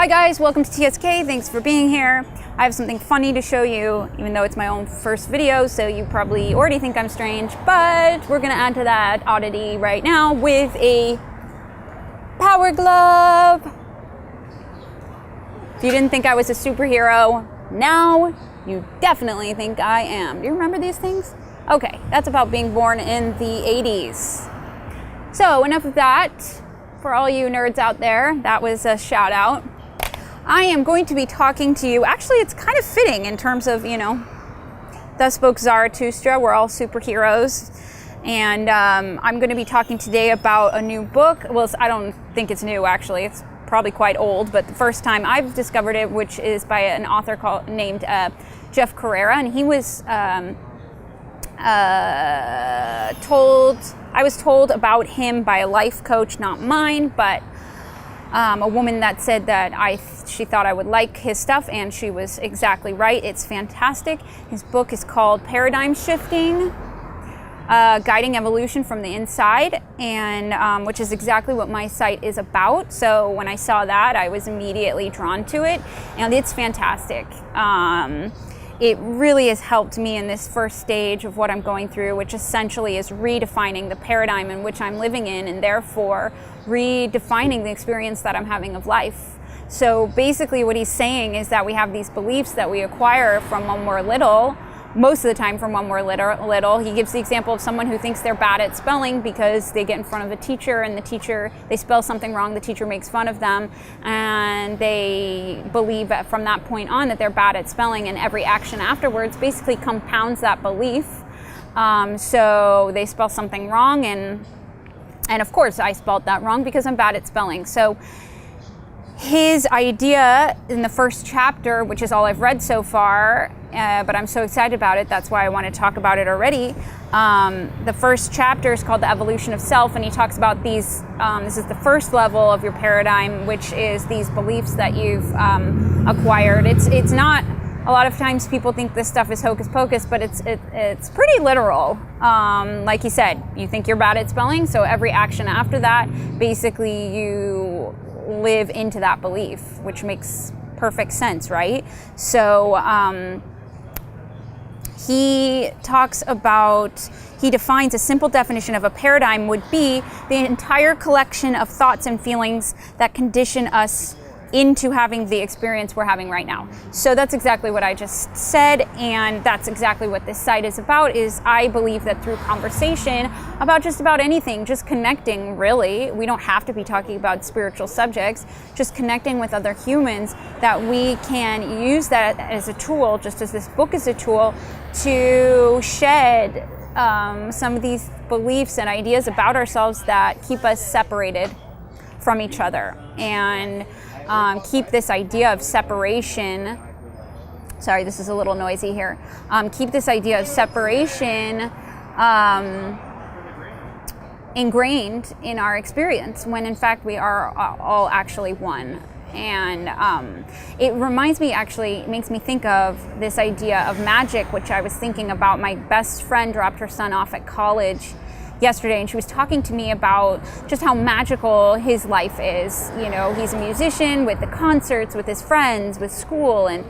Hi guys, welcome to TSK. Thanks for being here. I have something funny to show you, even though it's my own first video, so you probably already think I'm strange, but we're gonna add to that oddity right now with a power glove. If you didn't think I was a superhero, now you definitely think I am. Do you remember these things? Okay, that's about being born in the 80s. So enough of that. For all you nerds out there, that was a shout out. I am going to be talking to you. Actually, it's kind of fitting in terms of, thus spoke Zarathustra. We're all superheroes. And I'm going to be talking today about a new book. Well, I don't think it's new, actually. It's probably quite old, but the first time I've discovered it, which is by an author named Jeff Carrera. And he was I was told about him by a life coach, not mine, but a woman that said that she thought I would like his stuff, and she was exactly right. It's fantastic. His book is called Paradigm Shifting, Guiding Evolution from the Inside, and which is exactly what my site is about. So when I saw that, I was immediately drawn to it, and it's fantastic. It really has helped me in this first stage of what I'm going through, which essentially is redefining the paradigm in which I'm living in, and therefore redefining the experience that I'm having of life. So basically what he's saying is that we have these beliefs that we acquire from when we're little, most of the time from when we're little. He gives the example of someone who thinks they're bad at spelling because they get in front of a teacher and they spell something wrong, the teacher makes fun of them, and they believe that from that point on that they're bad at spelling, and every action afterwards basically compounds that belief. So they spell something wrong, and of course I spelled that wrong because I'm bad at spelling. So his idea in the first chapter, which is all I've read so far, but I'm so excited about it, that's why I want to talk about it already. The first chapter is called The Evolution of Self, and he talks about these, this is the first level of your paradigm, which is these beliefs that you've acquired. It's not, a lot of times people think this stuff is hocus pocus, but it's pretty literal. Like he said, you think you're bad at spelling, so every action after that, basically you live into that belief, which makes perfect sense, right? So he defines a simple definition of a paradigm would be the entire collection of thoughts and feelings that condition us into having the experience we're having right now. So that's exactly what I just said, and that's exactly what this site is about. Is I believe that through conversation about just about anything, just connecting, really, we don't have to be talking about spiritual subjects, just connecting with other humans, that we can use that as a tool, just as this book is a tool, to shed some of these beliefs and ideas about ourselves that keep us separated from each other, and keep this idea of separation, sorry, this is a little noisy here, keep this idea of separation ingrained in our experience, when in fact we are all actually one. And it reminds me, actually, it makes me think of this idea of magic, which I was thinking about. My best friend dropped her son off at college yesterday, and she was talking to me about just how magical his life is. He's a musician, with the concerts, with his friends, with school, and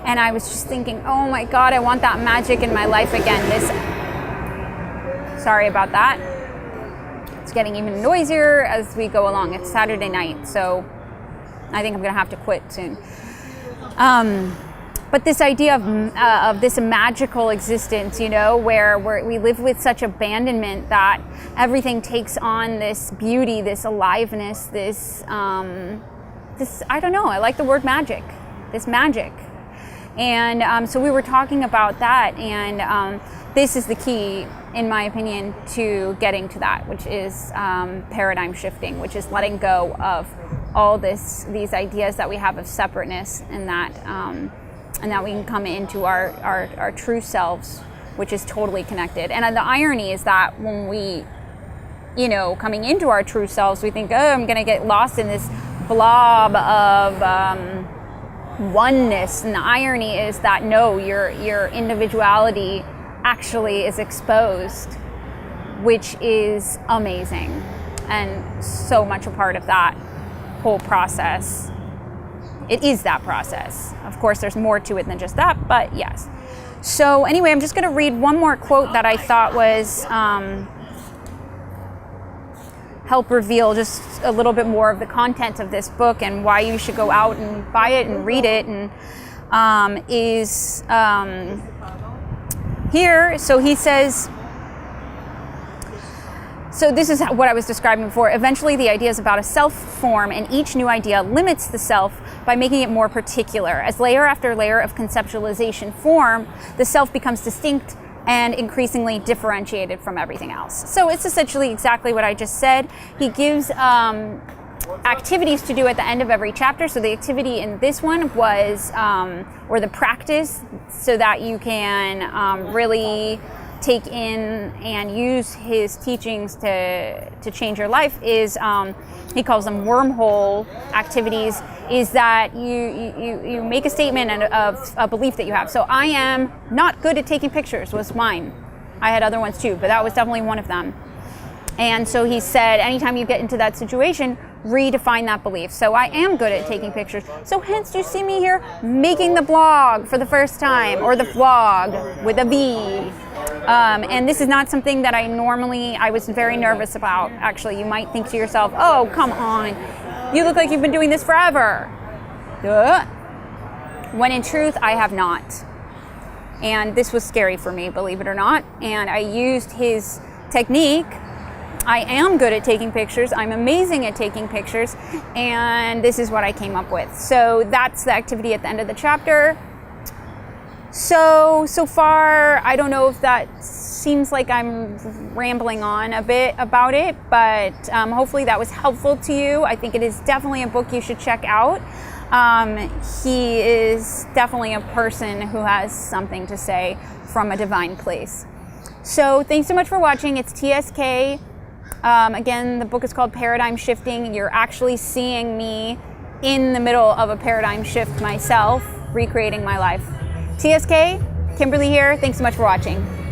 I was just thinking, oh my God, I want that magic in my life again. Sorry about that. It's getting even noisier as we go along. It's Saturday night, so I think I'm gonna have to quit soon. But this idea of this magical existence, where we live with such abandonment that everything takes on this beauty, this aliveness, this I don't know, I like the word magic, this magic. And so we were talking about that, and this is the key, in my opinion, to getting to that, which is paradigm shifting, which is letting go of all these ideas that we have of separateness, and that we can come into our true selves, which is totally connected. And the irony is that when we, coming into our true selves, we think, oh, I'm going to get lost in this blob of oneness. And the irony is that no, your individuality actually is exposed, which is amazing, and so much a part of that whole process. it is that process. Of course, there's more to it than just that, but yes. So anyway, I'm just going to read one more quote that I thought was help reveal just a little bit more of the content of this book and why you should go out and buy it and read it. And here, so he says, so this is what I was describing before. Eventually, the ideas about a self form, and each new idea limits the self by making it more particular. As layer after layer of conceptualization form, the self becomes distinct and increasingly differentiated from everything else. So it's essentially exactly what I just said. He gives activities to do at the end of every chapter. So the activity in this one was, or the practice, so that you can really take in and use his teachings to change your life, is he calls them wormhole activities, is that you make a statement of a belief that you have. So I am not good at taking pictures was mine. I had other ones too, but that was definitely one of them. And so he said, anytime you get into that situation, redefine that belief. So I am good at taking pictures. So hence you see me here making the blog for the first time, or the vlog with a V. And this is not something that I was very nervous about. Actually, you might think to yourself, oh, come on. You look like you've been doing this forever. Duh. When in truth, I have not. And this was scary for me, believe it or not. And I used his technique. I am good at taking pictures. I'm amazing at taking pictures. And this is what I came up with. So that's the activity at the end of the chapter. So far, I don't know if that seems like I'm rambling on a bit about it, but hopefully that was helpful to you. I think it is definitely a book you should check out. He is definitely a person who has something to say from a divine place. So thanks so much for watching. It's TSK. Again, the book is called Paradigm Shifting. You're actually seeing me in the middle of a paradigm shift myself, recreating my life. TSK, Kimberly here. Thanks so much for watching.